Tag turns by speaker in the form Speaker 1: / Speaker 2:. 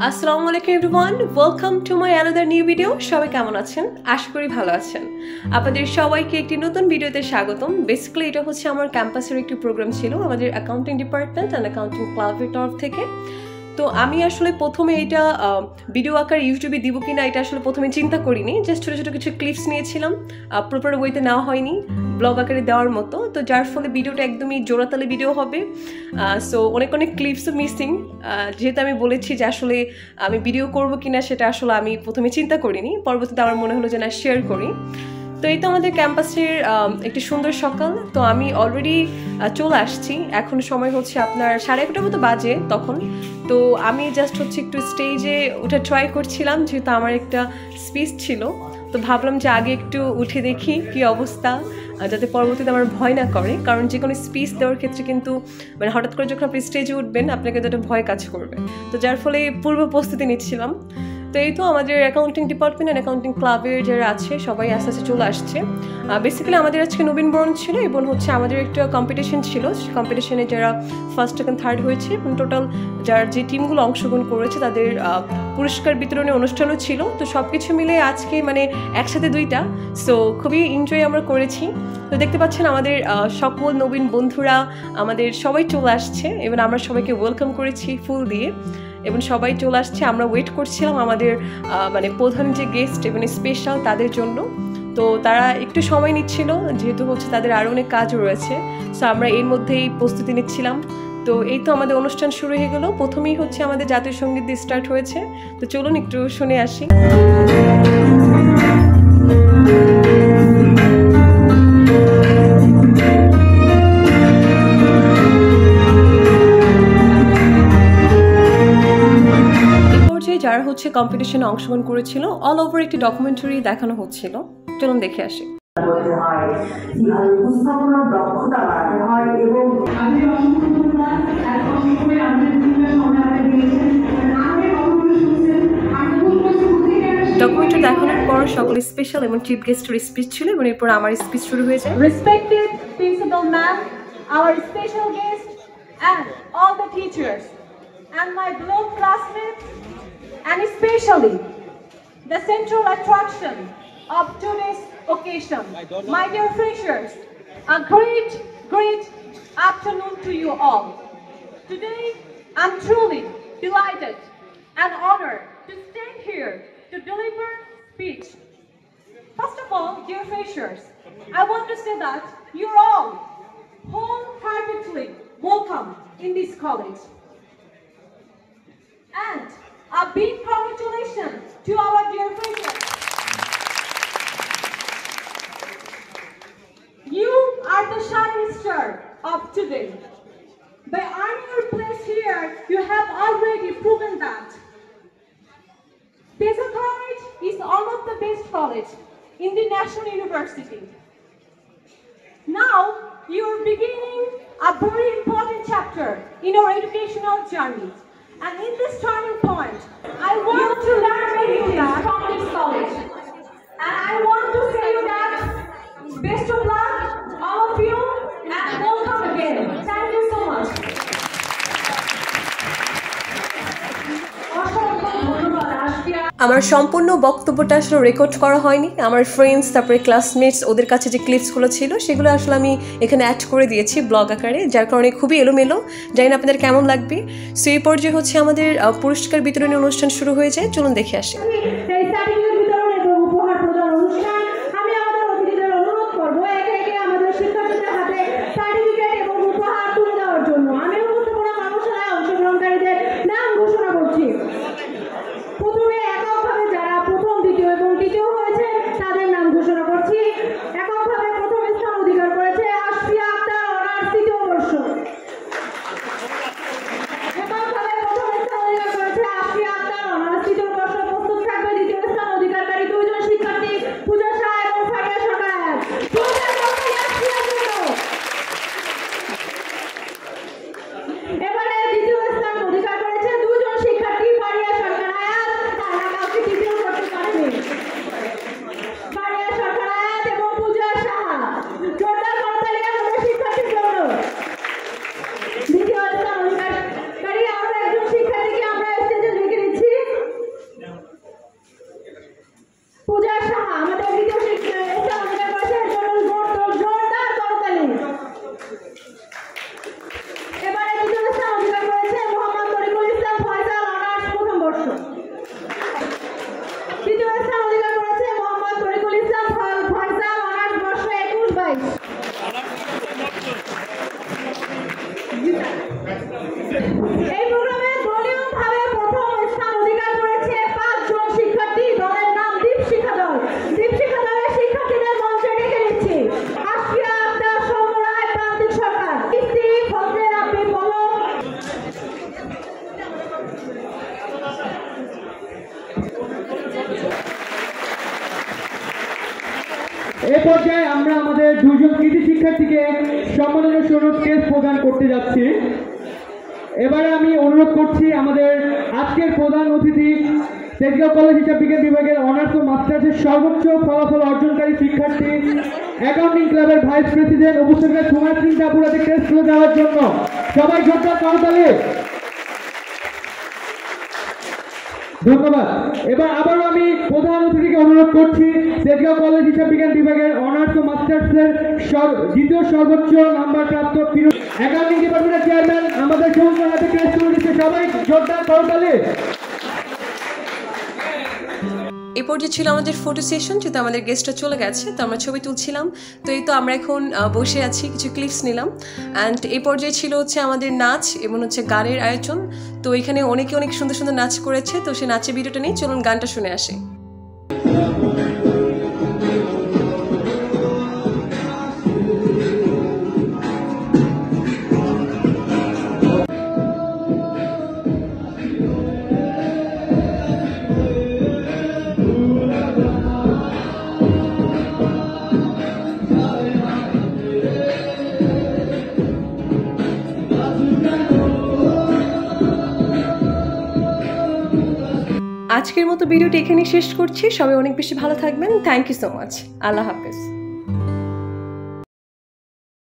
Speaker 1: আসসালামু আলাইকুম everyone, welcome to my another new video. সবাই কেমন আছেন? আশা করি ভালো আছেন। আপনাদের সবাইকে একটি নতুন ভিডিওতে স্বাগতম। বেসিক্যালি এটা হচ্ছে আমার ক্যাম্পাসের একটি প্রোগ্রাম ছিল আমাদের অ্যাকাউন্টিং ডিপার্টমেন্ট অ্যান্ড অ্যাকাউন্টিং ক্লাবের তরফ থেকে। তো আমি আসলে প্রথমে এটা ভিডিও আকার ইউটিউবে দিব কিনা এটা আসলে প্রথমে চিন্তা করিনি, জাস্ট ছোটো ছোটো কিছু ক্লিপস নিয়েছিলাম, প্রপার ওয়েতে নেওয়া হয়নি ব্লগ আকারে দেওয়ার মতো। তো যার ফলে ভিডিওটা একদমই জোড়াতালে ভিডিও হবে। সো অনেক অনেক ক্লিপসও মিসিং, যেহেতু আমি বলেছি যে আসলে আমি ভিডিও করবো কিনা সেটা আসলে আমি প্রথমে চিন্তা করিনি, পরবর্তীতে আমার মনে হলো যে না, শেয়ার করি। তো এই তো আমাদের ক্যাম্পাসের একটি সুন্দর সকাল। তো আমি অলরেডি চলে আসছি, এখন সময় হচ্ছে আপনার 11:30 মতো বাজে তখন। তো আমি জাস্ট হচ্ছে একটু স্টেজে উঠে ট্রাই করছিলাম, যেহেতু আমার একটা স্পিচ ছিল। তো ভাবলাম যে আগে একটু উঠে দেখি কি অবস্থা, যাতে পরবর্তীতে আমার ভয় না করে, কারণ যে কোনো স্পিচ দেওয়ার ক্ষেত্রে কিন্তু মানে হঠাৎ করে যখন আপনি স্টেজে উঠবেন আপনাকে তো একটা ভয় কাজ করবে। তো যার ফলে পূর্ব প্রস্তুতি নিচ্ছিলাম। তো এই তো আমাদের অ্যাকাউন্টিং ডিপার্টমেন্ট অ্যান্ড অ্যাকাউন্টিং ক্লাবের যারা আছে সবাই আস্তে আস্তে চলে আসছে। বেসিক্যালি আমাদের আজকে নবীনবরণ ছিল এবং হচ্ছে আমাদের একটা কম্পিটিশন ছিল। কম্পিটিশনে যারা ফার্স্ট সেকেন্ড থার্ড হয়েছে এবং টোটাল যার যে টিমগুলো অংশগ্রহণ করেছে তাদের পুরস্কার বিতরণের অনুষ্ঠানও ছিল। তো সব কিছু মিলে আজকে মানে একসাথে দুইটা, সো খুবই এনজয় আমরা করেছি। তো দেখতে পাচ্ছেন আমাদের সকল নবীন বন্ধুরা আমাদের সবাই চলে আসছে এবং আমরা সবাইকে ওয়েলকাম করেছি ফুল দিয়ে এবং সবাই চলে আসছে। আমরা ওয়েট করছিলাম আমাদের মানে প্রধান যে গেস্ট এবং স্পেশাল তাদের জন্য। তো তারা একটু সময় নিচ্ছিল, যেহেতু হচ্ছে তাদের আরও অনেক কাজ রয়েছে। সো আমরা এর মধ্যেই প্রস্তুতি নিচ্ছিলাম। তো এই তো আমাদের অনুষ্ঠান শুরু হয়ে গেল। প্রথমেই হচ্ছে আমাদের জাতীয় সঙ্গীত দিয়ে স্টার্ট হয়েছে। তো চলুন একটু শুনে আসি। যারা হচ্ছে কম্পিটিশনে অংশগ্রহণ করেছিল অল ওভার একটি ডকুমেন্টারি দেখানো হচ্ছিল, চলুন দেখে আসি। ডকুমেন্টারি দেখানোর পর সকল স্পেশাল এবং চিফ গেস্টের স্পিচ ছিল এবং এরপর আমার স্পিচ শুরু হয়ে যায়।
Speaker 2: Respected principal ma'am, our special guest and all the teachers and my beloved classmates, and especially the central attraction of today's occasion, my dear freshers, a great afternoon to you all. Today, I'm truly delighted and honored to stand here to deliver speech. First of all, dear freshers, I want to say that you're all wholeheartedly welcome in this college. And a big congratulations to our dear freshers. You are the shining star of today. By earning your place here, you have already proven that. Tesa College is one of the best colleges in the National University. Now, you are beginning a very important chapter in your educational journey. And in this turning point, I want to learn many things from this college. And I want to say you that best of luck, all of you, and welcome again. Thank you so much.
Speaker 1: আমার সম্পূর্ণ বক্তব্যটা আসলে record করা হয়নি। আমার friends, তারপরে classmates, ওদের কাছে যে ক্লিপসগুলো ছিল সেগুলো আসলে আমি এখানে অ্যাড করে দিয়েছি ব্লগ আকারে, যার কারণে খুবই এলোমেলো। জানি না আপনাদের কেমন লাগবে। সো এই পর্যায়ে হচ্ছে আমাদের পুরস্কার বিতরণী অনুষ্ঠান শুরু হয়ে যায়, চলুন দেখে আসি।
Speaker 3: এই পর্যায়ে আমরা আমাদের দুজন কৃতি শিক্ষার্থীকে সম্মাননা স্বরূপ ক্রেস্ট প্রদান করতে যাচ্ছি। এবারে আমি অনুরোধ করছি আমাদের আজকের প্রধান অতিথি তেজগাঁও কলেজ হিসাব বিজ্ঞান বিভাগের অনার্স ও মাস্টার্সের সর্বোচ্চ ফলাফল অর্জনকারী শিক্ষার্থী অ্যাকাউন্টিং ক্লাবের ভাইস প্রেসিডেন্ট উপস্থিত সুমার সিং টাপুরাতে ক্রেস্ট তুলে দেওয়ার জন্য সবাই জোরদার করতালি। ধন্যবাদ। এবার আবারও আমি প্রধান অতিথিকে অনুরোধ করছি তেজগাঁও কলেজ হিসাব বিজ্ঞান বিভাগের অনার্স ও মাস্টার্সের দ্বিতীয় সর্বোচ্চ নাম্বার প্রাপ্ত অ্যাকাউন্টিং ডিপার্টমেন্টের চেয়ারম্যান আমাদের সমস্ত হাতে ক্রেস্ট তুলে দিচ্ছে, সবাই জোরদার করতালি।
Speaker 1: এই পর্যায়ে ছিল আমাদের ফটো সেশন, যেহেতু আমাদের গেস্টরা চলে গেছে তো আমরা ছবি তুলছিলাম। তো এই তো আমরা এখন বসে আছি, কিছু ক্লিপস নিলাম। অ্যান্ড এই পর্যায়ে ছিল হচ্ছে আমাদের নাচ এবং হচ্ছে গানের আয়োজন। তো এখানে অনেকে অনেক সুন্দর সুন্দর নাচ করেছে, তো সেই নাচের ভিডিওটা নিয়ে চলুন গানটা শুনে আসি। আজকের মতো ভিডিওটি এখানে শেষ করছি। সবাই অনেক বেশি ভালো থাকবেন। Thank you so much. আল্লাহ হাফেজ।